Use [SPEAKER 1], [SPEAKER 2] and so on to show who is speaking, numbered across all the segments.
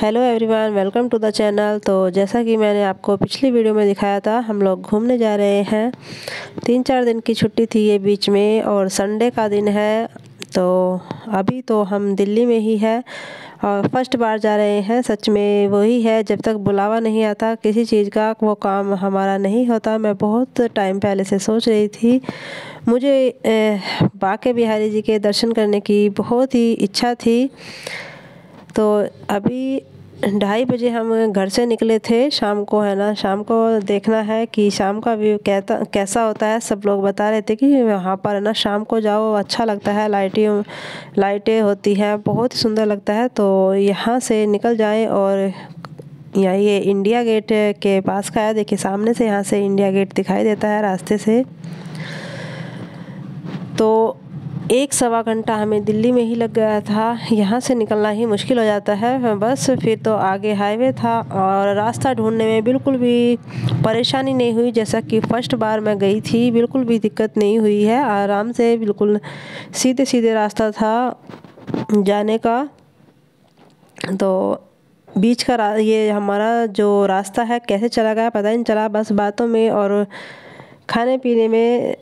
[SPEAKER 1] Hello everyone, welcome to the channel. तो जैसा कि मैंने आपको पिछली वीडियो में दिखाया था, हम लोग घूमने जा रहे हैं। 3-4 दिन की छुट्टी थी ये बीच में, और संडे का दिन है। तो अभी तो हम दिल्ली में ही है और फर्स्ट बार जा रहे हैं। सच में वही है, जब तक बुलावा नहीं आता किसी चीज़ का, वो काम हमारा नहीं होता। मैं बहुत टाइम पहले से सोच रही थी, मुझे बांके बिहारी जी के दर्शन करने की बहुत ही इच्छा थी। तो अभी 2:30 बजे हम घर से निकले थे। शाम को है ना, शाम को देखना है कि शाम का व्यू कैसा होता है। सब लोग बता रहे थे कि वहाँ पर है ना शाम को जाओ, अच्छा लगता है, लाइटें होती हैं, बहुत ही सुंदर लगता है। तो यहाँ से निकल जाएं और यहाँ ये इंडिया गेट के पास का है। देखिए सामने से यहाँ से इंडिया गेट दिखाई देता है रास्ते से। तो 1-1.25 घंटा हमें दिल्ली में ही लग गया था। यहाँ से निकलना ही मुश्किल हो जाता है। बस फिर तो आगे हाईवे था और रास्ता ढूंढने में बिल्कुल भी परेशानी नहीं हुई। जैसा कि फर्स्ट बार मैं गई थी, बिल्कुल भी दिक्कत नहीं हुई है। आराम से बिल्कुल सीधे सीधे रास्ता था जाने का। तो बीच का ये हमारा जो रास्ता है कैसे चला गया पता ही नहीं चला, बस बातों में और खाने पीने में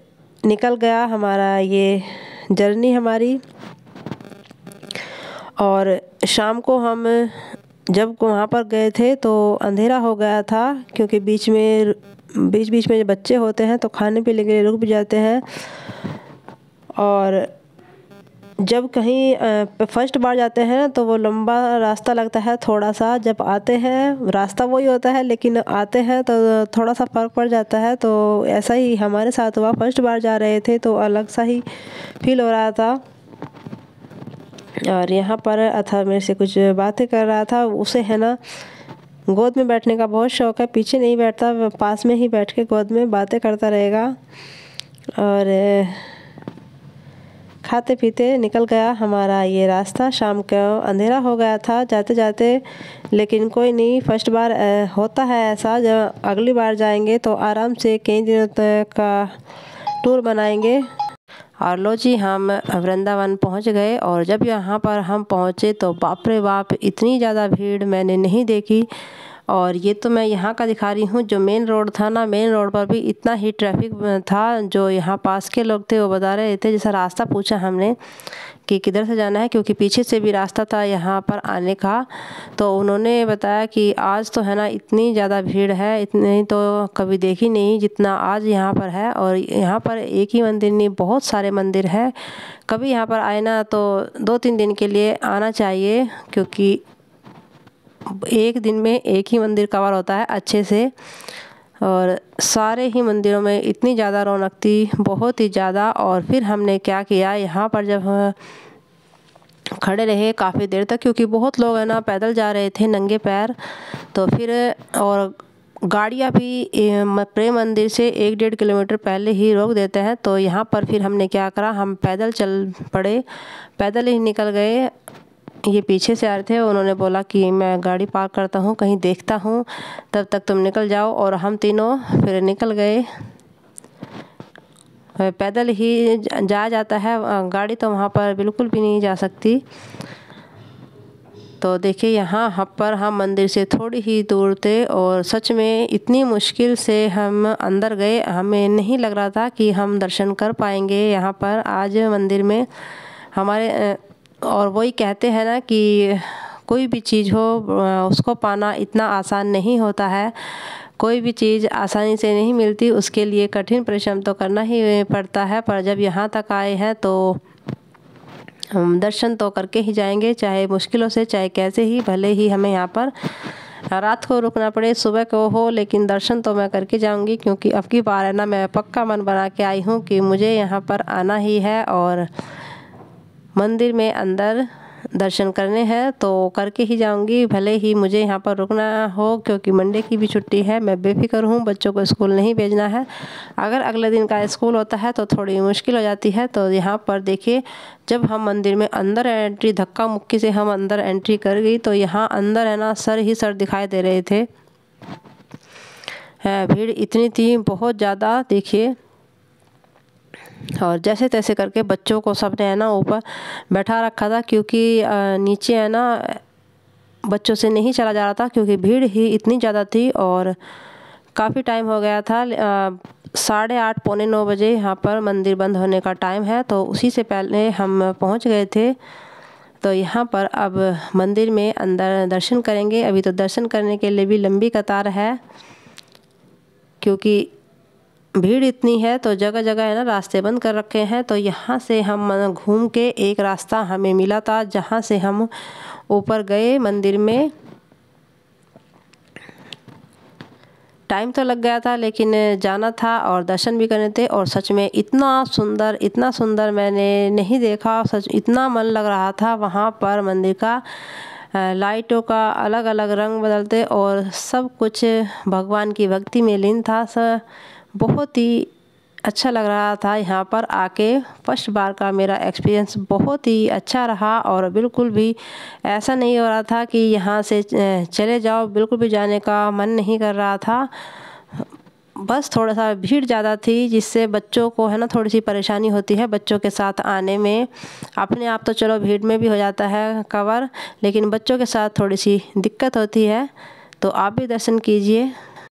[SPEAKER 1] निकल गया हमारा ये जर्नी हमारी। और शाम को हम जब वहाँ पर गए थे तो अंधेरा हो गया था, क्योंकि बीच बीच में बच्चे होते हैं तो खाने पीने के लिए रुक भी जाते हैं। और जब कहीं फर्स्ट बार जाते हैं तो वो लंबा रास्ता लगता है थोड़ा सा। जब आते हैं रास्ता वही होता है, लेकिन आते हैं तो थोड़ा सा फ़र्क पड़ जाता है। तो ऐसा ही हमारे साथ हुआ, फर्स्ट बार जा रहे थे तो अलग सा ही फील हो रहा था। और यहाँ पर अथा मेरे से कुछ बातें कर रहा था। उसे है ना गोद में बैठने का बहुत शौक़ है, पीछे नहीं बैठता, पास में ही बैठ के गोद में बातें करता रहेगा। और खाते पीते निकल गया हमारा ये रास्ता। शाम को अंधेरा हो गया था जाते जाते, लेकिन कोई नहीं, फर्स्ट बार होता है ऐसा। जब अगली बार जाएंगे तो आराम से कई दिनों तक का टूर बनाएंगे। और लो जी, हम वृंदावन पहुंच गए। और जब यहाँ पर हम पहुँचे तो बाप रे बाप, इतनी ज़्यादा भीड़ मैंने नहीं देखी। और ये तो मैं यहाँ का दिखा रही हूँ, जो मेन रोड था ना, मेन रोड पर भी इतना ही ट्रैफिक था। जो यहाँ पास के लोग थे वो बता रहे थे, जैसा रास्ता पूछा हमने कि किधर से जाना है, क्योंकि पीछे से भी रास्ता था यहाँ पर आने का। तो उन्होंने बताया कि आज तो है ना इतनी ज़्यादा भीड़ है, इतनी तो कभी देखी नहीं जितना आज यहाँ पर है। और यहाँ पर एक ही मंदिर नहीं, बहुत सारे मंदिर हैं। कभी यहाँ पर आए ना तो 2-3 दिन के लिए आना चाहिए, क्योंकि एक दिन में एक ही मंदिर कवर होता है अच्छे से। और सारे ही मंदिरों में इतनी ज़्यादा रौनक थी, बहुत ही ज़्यादा। और फिर हमने क्या किया, यहाँ पर जब खड़े रहे काफ़ी देर तक, क्योंकि बहुत लोग है ना पैदल जा रहे थे नंगे पैर। तो फिर और गाड़ियाँ भी प्रेम मंदिर से 1-1.5 किलोमीटर पहले ही रोक देते हैं। तो यहाँ पर फिर हमने क्या करा, हम पैदल चल पड़े, पैदल ही निकल गए। ये पीछे से आ रहे थे, उन्होंने बोला कि मैं गाड़ी पार्क करता हूँ, कहीं देखता हूँ, तब तक तुम निकल जाओ। और हम तीनों फिर निकल गए। पैदल ही जाता है, गाड़ी तो वहाँ पर बिल्कुल भी नहीं जा सकती। तो देखिए यहाँ पर हम मंदिर से थोड़ी ही दूर थे, और सच में इतनी मुश्किल से हम अंदर गए। हमें नहीं लग रहा था कि हम दर्शन कर पाएंगे यहाँ पर आज मंदिर में हमारे। और वही कहते हैं ना कि कोई भी चीज़ हो उसको पाना इतना आसान नहीं होता है। कोई भी चीज़ आसानी से नहीं मिलती, उसके लिए कठिन परिश्रम तो करना ही पड़ता है। पर जब यहाँ तक आए हैं तो हम दर्शन तो करके ही जाएंगे, चाहे मुश्किलों से, चाहे कैसे ही, भले ही हमें यहाँ पर रात को रुकना पड़े, सुबह को हो, लेकिन दर्शन तो मैं करके जाऊंगी। क्योंकि अब की बार है ना, मैं पक्का मन बना के आई हूँ कि मुझे यहाँ पर आना ही है और मंदिर में अंदर दर्शन करने हैं, तो करके ही जाऊंगी, भले ही मुझे यहाँ पर रुकना हो। क्योंकि मंडे की भी छुट्टी है, मैं बेफिक्र हूँ, बच्चों को स्कूल नहीं भेजना है। अगर अगले दिन का स्कूल होता है तो थोड़ी मुश्किल हो जाती है। तो यहाँ पर देखिए, जब हम मंदिर में अंदर एंट्री, धक्का मुक्की से हम अंदर एंट्री कर गई, तो यहाँ अंदर है ना सर ही सर दिखाई दे रहे थे। भीड़ इतनी थी, बहुत ज़्यादा। देखिए, और जैसे तैसे करके बच्चों को सबने है ना ऊपर बैठा रखा था, क्योंकि नीचे है ना बच्चों से नहीं चला जा रहा था क्योंकि भीड़ ही इतनी ज़्यादा थी और काफ़ी टाइम हो गया था। 8:30 पौने 9 बजे यहाँ पर मंदिर बंद होने का टाइम है, तो उसी से पहले हम पहुँच गए थे। तो यहाँ पर अब मंदिर में अंदर दर्शन करेंगे। अभी तो दर्शन करने के लिए भी लंबी कतार है क्योंकि भीड़ इतनी है, तो जगह जगह है ना रास्ते बंद कर रखे हैं। तो यहाँ से हम घूम के एक रास्ता हमें मिला था जहाँ से हम ऊपर गए मंदिर में। टाइम तो लग गया था लेकिन जाना था और दर्शन भी करने थे, और सच में इतना सुंदर मैंने नहीं देखा। सच इतना मन लग रहा था वहाँ पर मंदिर का, लाइटों का अलग अलग रंग बदलते और सब कुछ भगवान की भक्ति में लीन था। बहुत ही अच्छा लग रहा था यहाँ पर आके। फर्स्ट बार का मेरा एक्सपीरियंस बहुत ही अच्छा रहा और बिल्कुल भी ऐसा नहीं हो रहा था कि यहाँ से चले जाओ, बिल्कुल भी जाने का मन नहीं कर रहा था। बस थोड़ा सा भीड़ ज़्यादा थी जिससे बच्चों को है ना थोड़ी सी परेशानी होती है बच्चों के साथ आने में। अपने आप तो चलो भीड़ में भी हो जाता है कवर, लेकिन बच्चों के साथ थोड़ी सी दिक्कत होती है। तो आप भी दर्शन कीजिए।